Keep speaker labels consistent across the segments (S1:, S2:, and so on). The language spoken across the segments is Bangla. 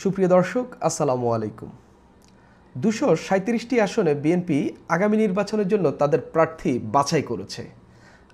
S1: সুপ্রিয় দর্শক, আসসালামু আলাইকুম। ২৩৭টি আসনে বিএনপি আগামী নির্বাচনের জন্য তাদের প্রার্থী বাছাই করেছে।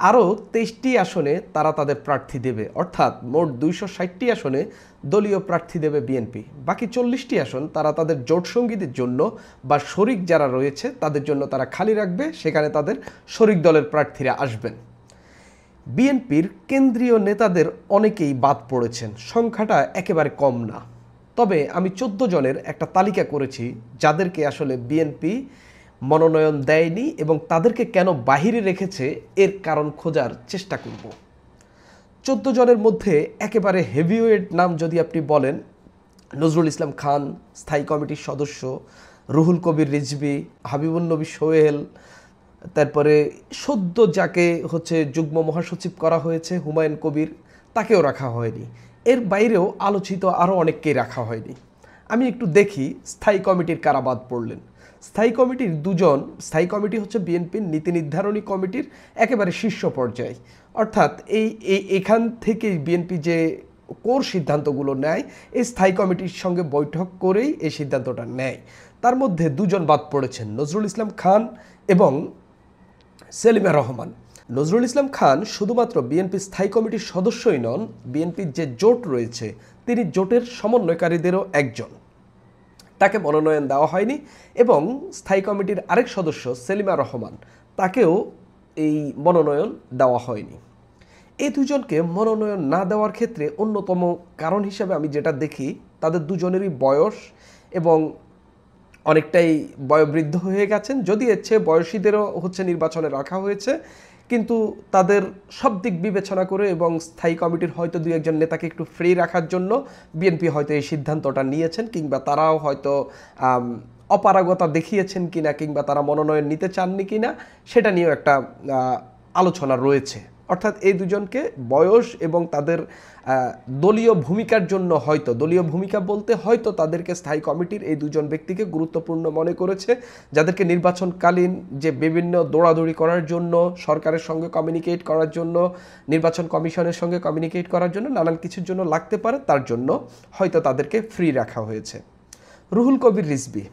S1: আরও ২৩টি আসনে তারা তাদের প্রার্থী দেবে, অর্থাৎ মোট ২৬০টি আসনে দলীয় প্রার্থী দেবে বিএনপি। বাকি ৪০টি আসন তারা তাদের জোট সঙ্গীদের জন্য বা শরিক যারা রয়েছে তাদের জন্য তারা খালি রাখবে, সেখানে তাদের শরিক দলের প্রার্থীরা আসবেন। বিএনপির কেন্দ্রীয় নেতাদের অনেকেই বাদ পড়েছেন, সংখ্যাটা একেবারে কম না। তবে আমি ১৪ জনের একটা তালিকা করেছি যাদেরকে আসলে বিএনপি মনোনয়ন দেয়নি এবং তাদেরকে কেন বাহিরে রেখেছে এর কারণ খোঁজার চেষ্টা করব। ১৪ জনের মধ্যে একেবারে হেভিওয়েট নাম যদি আপনি বলেন, নজরুল ইসলাম খান স্থায়ী কমিটির সদস্য, রুহুল কবির রিজভী, হাবিবুন নবী সোহেল, তারপরে সদ্য যাকে যুগ্ম মহাসচিব করা হয়েছে হুমায়ুন কবির, তাকেও রাখা হয়নি। এর বাইরেও আলোচিত আরও অনেককেই রাখা হয়নি। আমি একটু দেখি স্থায়ী কমিটির কারা বাদ পড়লেন। স্থায়ী কমিটির দুজন, স্থায়ী কমিটি হচ্ছে বিএনপির নীতি নির্ধারণী কমিটির একেবারে শীর্ষ পর্যায়ে, অর্থাৎ এখান থেকেই বিএনপি যে কোর সিদ্ধান্তগুলো নেয় এই স্থায়ী কমিটির সঙ্গে বৈঠক করেই এই সিদ্ধান্তটা নেয়। তার মধ্যে দুজন বাদ পড়েছেন, নজরুল ইসলাম খান এবং সেলিমা রহমান। নজরুল ইসলাম খান শুধুমাত্র বিএনপি স্থায়ী কমিটির সদস্যই নন, বিএনপির যে জোট রয়েছে তিনি জোটের সমন্বয়কারীদেরও একজন। তাকে মনোনয়ন দেওয়া হয়নি এবং স্থায়ী কমিটির আরেক সদস্য সেলিমা রহমান, তাকেও এই মনোনয়ন দেওয়া হয়নি। এই দুজনকে মনোনয়ন না দেওয়ার ক্ষেত্রে অন্যতম কারণ হিসেবে আমি যেটা দেখি, তাদের দুজনেরই বয়স এবং অনেকটাই বয়োবৃদ্ধ হয়ে গেছেন। যদি এর চেয়ে বয়সীদেরও নির্বাচনে রাখা হয়েছে, কিন্তু তাদের সব দিক বিবেচনা করে এবং স্থায়ী কমিটির হয়তো দুই একজন নেতাকে একটু ফ্রি রাখার জন্য বিএনপি হয়তো এই সিদ্ধান্তটা নিয়েছেন, কিংবা তারাও হয়তো অপারগতা দেখিয়েছেন কিনা, কিংবা তারা মনোনয়ন নিতে চাননি কিনা, সেটা নিয়েও একটা আলোচনা রয়েছে। অর্থাৎ এই দুজনকে বয়স এবং তাদের দলীয় ভূমিকার জন্য, হয়তো দলীয় ভূমিকা বলতে হয়তো তাদেরকে স্থায়ী কমিটির এই দুজন ব্যক্তিকে গুরুত্বপূর্ণ মনে করেছে, যাদেরকে নির্বাচনকালীন যে বিভিন্ন দৌড়াদৌড়ি করার জন্য, সরকারের সঙ্গে কমিউনিকেট করার জন্য, নির্বাচন কমিশনের সঙ্গে কমিউনিকেট করার জন্য, নানান কিছুর জন্য লাগতে পারে, তার জন্য হয়তো তাদেরকে ফ্রি রাখা হয়েছে। রুহুল কবির রিজভী,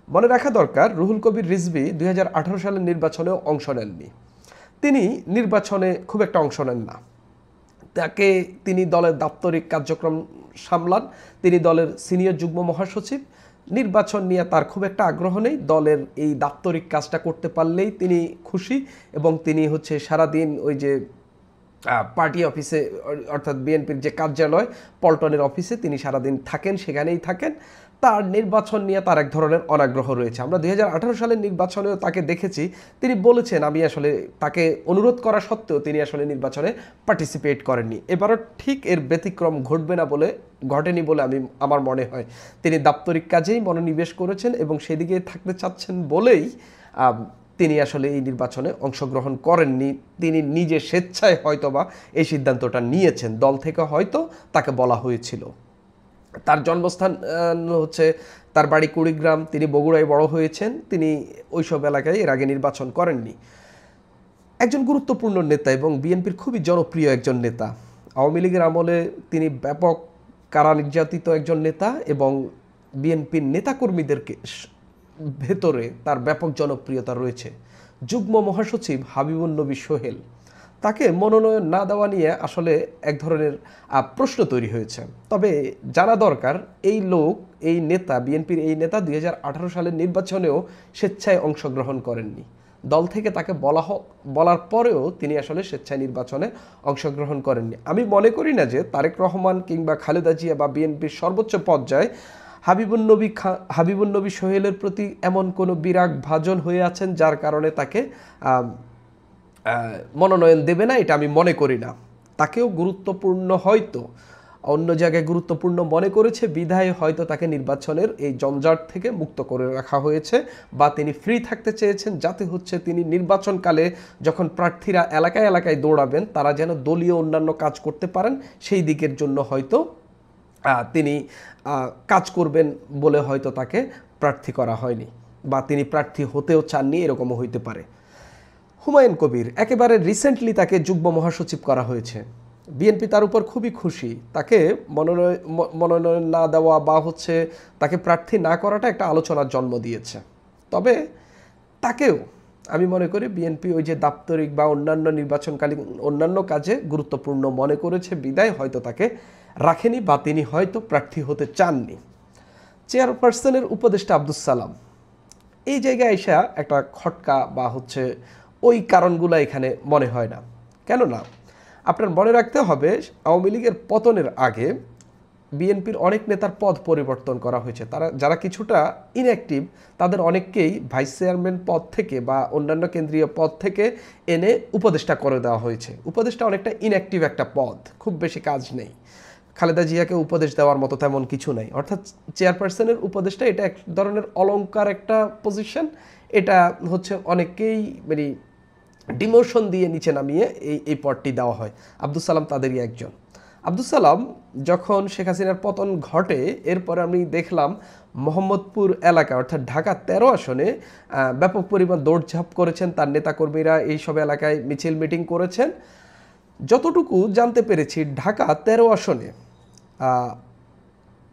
S1: মনে রাখা দরকার, রুহুল কবির রিজভী ২০১৮ সালের নির্বাচনেও অংশ নেননি। তিনি নির্বাচনে খুব একটা অংশ নেন না। তিনি দলের দাপ্তরিক কার্যক্রম সামলান, তিনি দলের সিনিয়র যুগ্ম মহাসচিব। নির্বাচন নিয়ে তার খুব একটা আগ্রহ নেই, দলের এই দাপ্তরিক কাজটা করতে পারলেই তিনি খুশি এবং তিনি সারাদিন ওই যে পার্টি অফিসে, অর্থাৎ বিএনপির যে কার্যালয় পল্টনের অফিসে তিনি সারাদিন থাকেন, সেখানেই থাকেন। তার নির্বাচন নিয়ে তার এক ধরনের অনাগ্রহ রয়েছে। আমরা ২০১৮ সালের নির্বাচনেও তাকে দেখেছি, তিনি বলেছেন, আমি আসলে তাকে অনুরোধ করা সত্ত্বেও তিনি আসলে নির্বাচনে পার্টিসিপেট করেননি। এবারও ঠিক এর ব্যতিক্রম ঘটেনি বলে আমার মনে হয়। তিনি দাপ্তরিক কাজেই মনোনিবেশ করেছেন এবং সেদিকে থাকতে চাচ্ছেন বলেই তিনি আসলে এই নির্বাচনে অংশগ্রহণ করেননি। তিনি নিজে স্বেচ্ছায় হয়তোবা এই সিদ্ধান্তটা নিয়েছেন, দল থেকে হয়তো তাকে বলা হয়েছিল। তার জন্মস্থান তার বাড়ি কুড়িগ্রাম, তিনি বগুড়ায় বড় হয়েছেন, তিনি ওইসব এলাকায় এর আগে নির্বাচন করেননি। একজন গুরুত্বপূর্ণ নেতা এবং বিএনপির খুবই জনপ্রিয় একজন নেতা। আওয়ামী লীগের আমলে তিনি ব্যাপক কারা নির্যাতিত একজন নেতা এবং বিএনপির নেতাকর্মীদেরকে ভেতরে তার ব্যাপক জনপ্রিয়তা রয়েছে। যুগ্ম মহাসচিব হাবিবুন নবী সোহেল, তাকে মনোনয়ন না দেওয়া নিয়ে আসলে এক ধরনের প্রশ্ন তৈরি হয়েছে। তবে জানা দরকার, এই নেতা, বিএনপির এই নেতা ২০১৮ সালের নির্বাচনেও স্বেচ্ছায় অংশগ্রহণ করেননি। দল থেকে তাকে বলার পরেও তিনি আসলে স্বেচ্ছায় নির্বাচনে অংশগ্রহণ করেননি। আমি মনে করি না যে তারেক রহমান কিংবা খালেদা জিয়া বা বিএনপির সর্বোচ্চ পর্যায়ে হাবিবুন নবী সোহেলের প্রতি এমন কোনো বিরাগ ভাজন হয়ে আছেন যার কারণে তাকে মনোনয়ন দেবে না, এটা আমি মনে করি না। তাকেও গুরুত্বপূর্ণ, হয়তো অন্য জায়গায় গুরুত্বপূর্ণ মনে করেছে বিধায় হয়তো তাকে নির্বাচনের এই জঞ্জাট থেকে মুক্ত করে রাখা হয়েছে, বা তিনি ফ্রি থাকতে চেয়েছেন যাতে তিনি নির্বাচনকালে যখন প্রার্থীরা এলাকায় এলাকায় দৌড়াবেন তারা যেন দলীয় অন্যান্য কাজ করতে পারেন, সেই দিকের জন্য হয়তো তিনি কাজ করবেন বলে হয়তো তাকে প্রার্থী করা হয়নি, বা তিনি প্রার্থী হতেও চাননি, এরকমও হইতে পারে। হুমায়ুন কবির, একেবারে রিসেন্টলি তাকে যুগ্ম মহাসচিব করা হয়েছে। বিএনপি তার উপর খুবই খুশি। তাকে মনোনয়ন না দেওয়া বা হচ্ছে তাকে প্রার্থী না করাটা একটা আলোচনার জন্ম দিয়েছে। তবে তাকেও আমি মনে করি বিএনপি ওই যে দাপ্তরিক বা অন্যান্য নির্বাচনকালীন অন্যান্য কাজে গুরুত্বপূর্ণ মনে করেছে বিদায় হয়তো তাকে রাখেনি বা তিনি হয়তো প্রার্থী হতে চাননি। চেয়ারপারসনের উপদেষ্টা আব্দুস সালাম এই জায়গায় এসে একটা খটকা বা হচ্ছে ওই কারণগুলো এখানে মনে হয় না। কেননা আপনার মনে রাখতে হবে আওয়ামী লীগের পতনের আগে বিএনপির অনেক নেতার পদ পরিবর্তন করা হয়েছে। তারা যারা কিছুটা ইনঅ্যাক্টিভ তাদের অনেককেই ভাইস চেয়ারম্যান পদ থেকে বা অন্যান্য কেন্দ্রীয় পদ থেকে এনে উপদেষ্টা করে দেওয়া হয়েছে। উপদেষ্টা অনেকটা ইনঅ্যাক্টিভ একটা পদ, খুব বেশি কাজ নেই। খালেদা জিয়াকে উপদেশ দেওয়ার মতো তেমন কিছু নাই। অর্থাৎ চেয়ারপারসনের উপদেশটা এটা এক ধরনের অলংকার একটা পজিশন। এটা হচ্ছে অনেককেই মানে ডিমোশন দিয়ে নিচে নামিয়ে এই পদটি দেওয়া হয়। আব্দুস সালাম তাদেরই একজন। আব্দুস সালাম যখন শেখ হাসিনার পতন ঘটে এরপরে আমি দেখলাম মোহাম্মদপুর এলাকা অর্থাৎ ঢাকা 13 আসনে ব্যাপক পরিমাণ দৌড়ঝাঁপ করেছেন তার নেতাকর্মীরা, এইসব এলাকায় মিছিল মিটিং করেছেন। যতটুকু জানতে পেরেছি ঢাকা 13 আসনে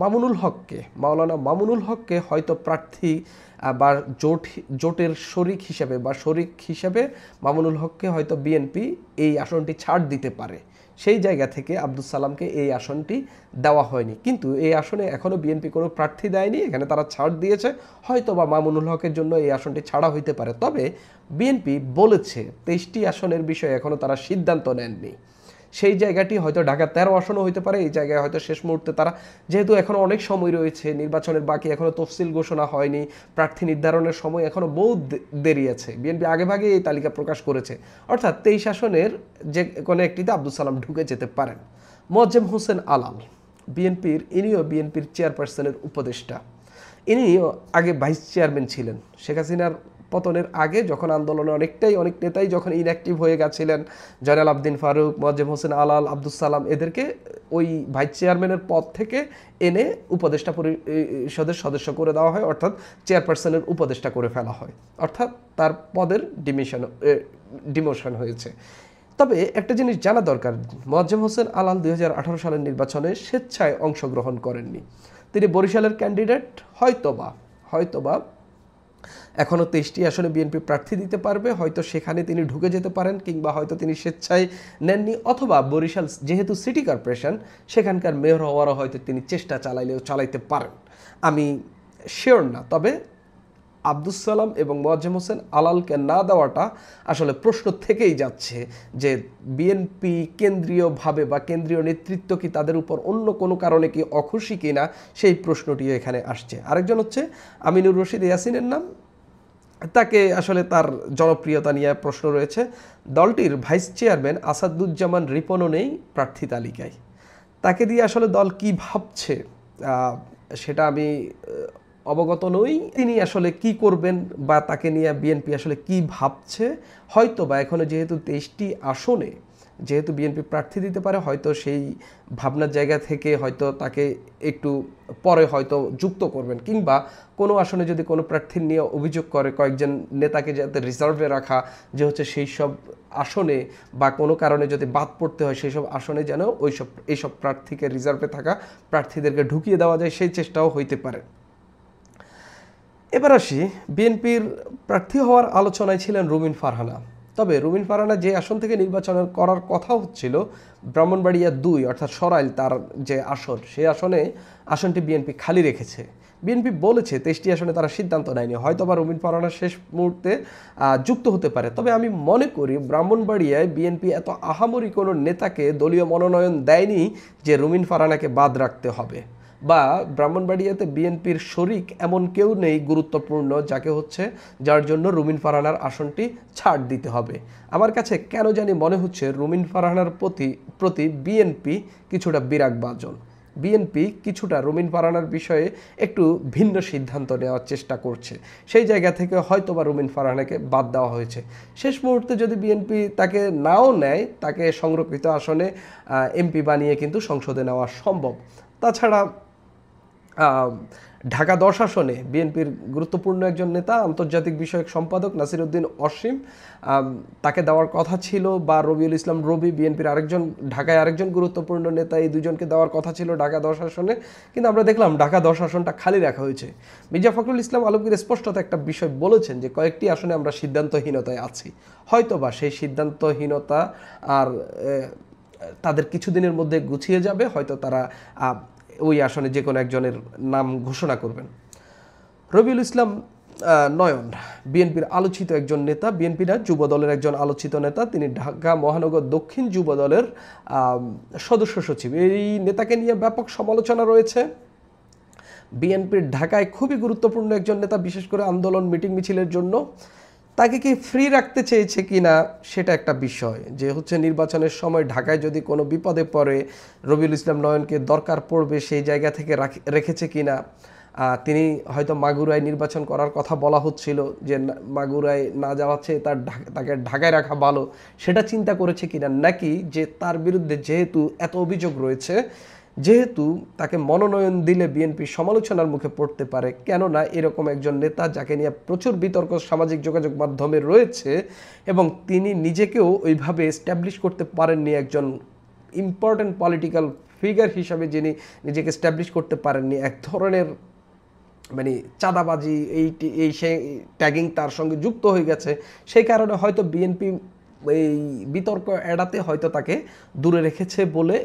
S1: মামুনুল হককে, মাওলানা মামুনুল হককে হয়তো প্রার্থী বা জোটের শরিক হিসেবে বা শরিক হিসেবে মামুনুল হককে হয়তো বিএনপি এই আসনটি ছাড় দিতে পারে। সেই জায়গা থেকে আব্দুস সালামকে এই আসনটি দেওয়া হয়নি। কিন্তু এই আসনে এখনও বিএনপি কোনো প্রার্থী দেয়নি, এখানে তারা ছাড় দিয়েছে। হয়তো বা মামুনুল হকের জন্য এই আসনটি ছাড়া হইতে পারে। তবে বিএনপি বলেছে 23টি আসনের বিষয়ে এখনও তারা সিদ্ধান্ত নেননি। সেই জায়গাটি হয়তো ঢাকা 13 আসনও হইতে পারে। এই জায়গায় হয়তো শেষ মুহূর্তে তারা, যেহেতু এখনও অনেক সময় রয়েছে, নির্বাচনের বাকি এখনও তফসিল ঘোষণা হয়নি, প্রার্থী নির্ধারণের সময় এখনও বহু দেরি আছে। বিএনপি আগেভাগে এই তালিকা প্রকাশ করেছে। অর্থাৎ 23 আসনের যে কোনো একটিতে আব্দুস সালাম ঢুকে যেতে পারেন। মোয়াজ্জেম হোসেন আলাল ইনিও বিএনপির চেয়ারপারসনের উপদেষ্টা। ইনিও আগে ভাইস চেয়ারম্যান ছিলেন শেখ হাসিনার পতনের আগে, যখন আন্দোলনে অনেক নেতাই যখন ইনঅ্যাক্টিভ হয়ে গেছিলেন, জয়নাল আবদিন ফারুক, মোয়াজ্জেম হোসেন আলাল, আব্দুস সালাম, এদেরকে ওই ভাইস চেয়ারম্যানের পদ থেকে এনে উপদেষ্টা পরিষদের সদস্য করে দেওয়া হয়, অর্থাৎ চেয়ারপারসনের উপদেষ্টা করে ফেলা হয়, অর্থাৎ তার পদের ডিমোশন হয়েছে। তবে একটা জিনিস জানা দরকার, মোয়াজ্জেম হোসেন আলাল 2018 সালের নির্বাচনে স্বেচ্ছায় অংশগ্রহণ করেননি। তিনি বরিশালের ক্যান্ডিডেট। হয়তোবা এখনও 23টি আসনে বিএনপি প্রার্থী দিতে পারবে, হয়তো সেখানে তিনি ঢুকে যেতে পারেন, কিংবা হয়তো তিনি স্বেচ্ছায় নেননি, অথবা বরিশাল যেহেতু সিটি কর্পোরেশন সেখানকার মেয়র হওয়ারও হয়তো তিনি চেষ্টা চালাইতে পারেন। আমি শিওর না। তবে আব্দুস সালাম এবং মোয়াজ্জেম হোসেন আলালকে না দেওয়াটা আসলে প্রশ্ন থেকেই যাচ্ছে যে বিএনপি কেন্দ্রীয়ভাবে বা কেন্দ্রীয় নেতৃত্ব কি তাদের উপর অন্য কোনো কারণে কি অখুশি কিনা, সেই প্রশ্নটিও এখানে আসছে। আরেকজন হচ্ছে আমিনুর রশিদ ইয়াসিনের নাম। তাকে আসলে তার জনপ্রিয়তা নিয়ে প্রশ্ন রয়েছে। দলটির ভাইস চেয়ারম্যান আসাদুজ্জামান রিপনও নেই প্রার্থী তালিকায়। তাকে দিয়ে আসলে দল কি ভাবছে সেটা আমি অবগত নই। তিনি আসলে কি করবেন বা তাকে নিয়ে বিএনপি আসলে কি ভাবছে, হয়তো বা এখনো যেহেতু 23টি আসনে যেহেতু বিএনপি প্রার্থী দিতে পারে, হয়তো সেই ভাবনার জায়গা থেকে হয়তো তাকে একটু পরে হয়তো যুক্ত করবেন, কিংবা কোনো আসনে যদি কোনো প্রার্থীর নিয়ে অভিযোগ করে কয়েকজন নেতাকে যাতে রিজার্ভে রাখা, যে হচ্ছে সেই সব আসনে বা কোনো কারণে যদি বাদ পড়তে হয় সেই সব আসনে যেন এইসব প্রার্থীকে রিজার্ভে থাকা প্রার্থীদেরকে ঢুকিয়ে দেওয়া যায়, সেই চেষ্টাও হইতে পারে। এবার আসি, বিএনপির প্রার্থী হওয়ার আলোচনায় ছিলেন রুমিন ফারহানা। তবে রুমিন ফারহানা যে আসন থেকে নির্বাচন করার কথা হচ্ছিল, ব্রাহ্মণবাড়িয়া 2 অর্থাৎ সরাইল তার যে আসন, সেই আসনটি বিএনপি খালি রেখেছে। বিএনপি বলেছে 23টি আসনে তারা সিদ্ধান্ত নেয়নি, হয়তো বা রুমিন ফারহানা শেষ মুহূর্তে যুক্ত হতে পারে। তবে আমি মনে করি ব্রাহ্মণবাড়িয়ায় বিএনপি এত আহামরি কোনো নেতাকে দলীয় মনোনয়ন দেয়নি যে রুমিন ফারহানাকে বাদ রাখতে হবে, বা ব্রাহ্মণবাড়িয়াতে বিএনপির শরিক এমন কেউ নেই গুরুত্বপূর্ণ যার জন্য রুমিন ফারহানার আসনটি ছাড় দিতে হবে। আমার কাছে কেন জানি মনে হচ্ছে রুমিন ফারহানার প্রতি বিএনপি কিছুটা বিরাগভাজন। বিএনপি কিছুটা রুমিন ফারহানার বিষয়ে একটু ভিন্ন সিদ্ধান্ত নেওয়ার চেষ্টা করছে। সেই জায়গা থেকে হয়তো বা রুমিন ফারহানাকে বাদ দেওয়া হয়েছে। শেষ মুহূর্তে যদি বিএনপি তাকে নাও নেয়, তাকে সংরক্ষিত আসনে এমপি বানিয়ে কিন্তু সংসদে নেওয়া সম্ভব। তাছাড়া আহ, ঢাকা 10 আসনে বিএনপির গুরুত্বপূর্ণ একজন নেতা, আন্তর্জাতিক বিষয়ক সম্পাদক নাসিরউদ্দিন অসীম, তাকে দেওয়ার কথা ছিল, বা রবিউল ইসলাম রবি বিএনপির আরেকজন, ঢাকায় আরেকজন গুরুত্বপূর্ণ নেতা, এই দুজনকে দেওয়ার কথা ছিল ঢাকা 10 আসনে। কিন্তু আমরা দেখলাম ঢাকা 10 আসনটা খালি রাখা হয়েছে। মির্জা ফখরুল ইসলাম আলমগীর স্পষ্টত একটা বিষয় বলেছেন যে কয়েকটি আসনে আমরা সিদ্ধান্তহীনতায় আছি, হয়তোবা সেই সিদ্ধান্তহীনতা আর তাদের কিছুদিনের মধ্যে গুছিয়ে যাবে, হয়তো তারা ওই আসনে যে কোনো একজনের নাম ঘোষণা করবেন। রবিউল ইসলাম নয়ন বিএনপির আলোচিত একজন নেতা, বিএনপি না, যুব দলের একজন আলোচিত নেতা। তিনি ঢাকা মহানগর দক্ষিণ যুব দলের সদস্য সচিব। এই নেতাকে নিয়ে ব্যাপক সমালোচনা রয়েছে। বিএনপির ঢাকায় খুবই গুরুত্বপূর্ণ একজন নেতা, বিশেষ করে আন্দোলন মিটিং মিছিলের জন্য। তাকে কি ফ্রি রাখতে চেয়েছে কিনা সেটা একটা বিষয়, যে হচ্ছে নির্বাচনের সময় ঢাকায় যদি কোনো বিপদে পড়ে রবিউল ইসলাম নয়নকে দরকার পড়বে, সেই জায়গা থেকে রেখেছে কিনা। তিনি হয়তো মাগুরায় নির্বাচন করার কথা বলা হচ্ছিল, যে মাগুরায় না যাওয়াচ্ছে তাকে ঢাকায় রাখা ভালো, সেটা চিন্তা করেছে কিনা, নাকি যে তার বিরুদ্ধে যেহেতু এত অভিযোগ রয়েছে, যেহেতু তাকে মনোনয়ন দিলে বিএনপি সমালোচনার মুখে পড়তে পারে, কেননা এরকম একজন নেতা যাকে নিয়ে প্রচুর বিতর্ক সামাজিক যোগাযোগ মাধ্যমে রয়েছে, এবং তিনি নিজেকেও ওইভাবে এস্টাবলিশ করতে পারেননি, একজন ইম্পর্ট্যান্ট পলিটিক্যাল ফিগার হিসাবে যিনি নিজেকে এস্টাবলিশ করতে পারেননি, এক ধরনের মানে চাঁদাবাজি এই সেই ট্যাগিং তার সঙ্গে যুক্ত হয়ে গেছে, সেই কারণে হয়তো বিএনপি এই বিতর্ক এড়াতে হয়তো তাকে দূরে রেখেছে বলে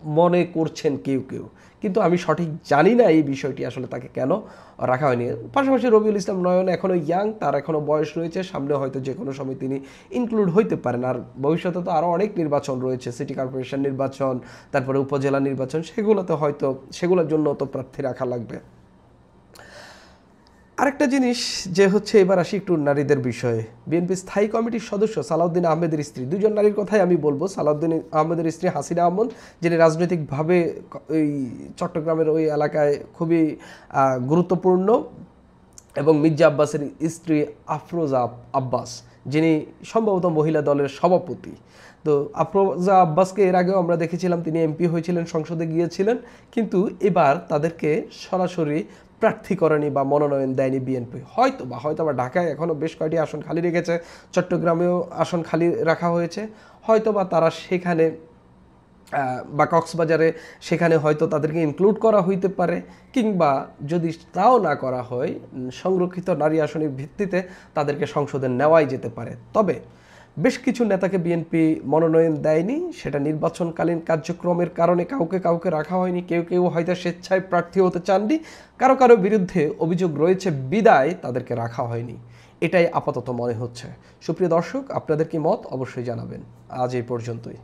S1: মনে করছেন কেউ কেউ। কিন্তু আমি সঠিক জানি না এই বিষয়টি আসলে তাকে কেন রাখা হয়নি। পাশাপাশি রবিউল ইসলাম নয়ন এখনও ইয়াং, তার এখনও বয়স রয়েছে, সামনে হয়তো যে কোনো সময় তিনি ইনক্লুড হইতে পারেন। আর ভবিষ্যতে তো আরও অনেক নির্বাচন রয়েছে, সিটি কর্পোরেশন নির্বাচন, তারপরে উপজেলা নির্বাচন, সেগুলোতে হয়তো সেগুলোর জন্য তো প্রার্থী রাখা লাগবে। আরেকটা জিনিস যে হচ্ছে, এবার আসি একটু নারীদের বিষয়ে। বিএনপি স্থায়ী কমিটির সদস্য সালাউদ্দিন আহমেদের স্ত্রী, দুজন নারীর কথাই আমি বলবো। সালাউদ্দিন আহমেদের স্ত্রী হাসিনা আহমদ, যিনি রাজনৈতিকভাবে ওই চট্টগ্রামের ওই এলাকায় খুবই গুরুত্বপূর্ণ, এবং মির্জা আব্বাসের স্ত্রী আফরোজা আব্বাস, যিনি সম্ভবত মহিলা দলের সভাপতি। তো আফরোজা আব্বাসকে এর আগেও আমরা দেখেছিলাম, তিনি এমপি হয়েছিলেন, সংসদে গিয়েছিলেন, কিন্তু এবার তাদেরকে সরাসরি প্রার্থী করেনি বা মনোনয়ন দেয়নি বিএনপি। হয়তোবা ঢাকায় এখনও বেশ কয়েকটি আসন খালি রেখেছে, চট্টগ্রামেও আসন খালি রাখা হয়েছে, হয়তোবা তারা সেখানে বা কক্সবাজারে সেখানে হয়তো তাদেরকে ইনক্লুড করা হইতে পারে, কিংবা যদি তাও না করা হয়, সংরক্ষিত নারী আসনের ভিত্তিতে তাদেরকে সংসদে নেওয়াই যেতে পারে। তবে বেশ কিছু নেতাকে বিএনপি মনোনয়ন দেয়নি, সেটা নির্বাচনকালীন কার্যক্রমের কারণে কাউকে রাখা হয়নি, কেউ হয়তো স্বেচ্ছায় প্রার্থী হতে চাননি, কারো বিরুদ্ধে অভিযোগ রয়েছে বিদায় তাদেরকে রাখা হয়নি, এটাই আপাতত মনে হচ্ছে। সুপ্রিয় দর্শক, আপনাদের কি মত অবশ্যই জানাবেন। আজ এই পর্যন্তই।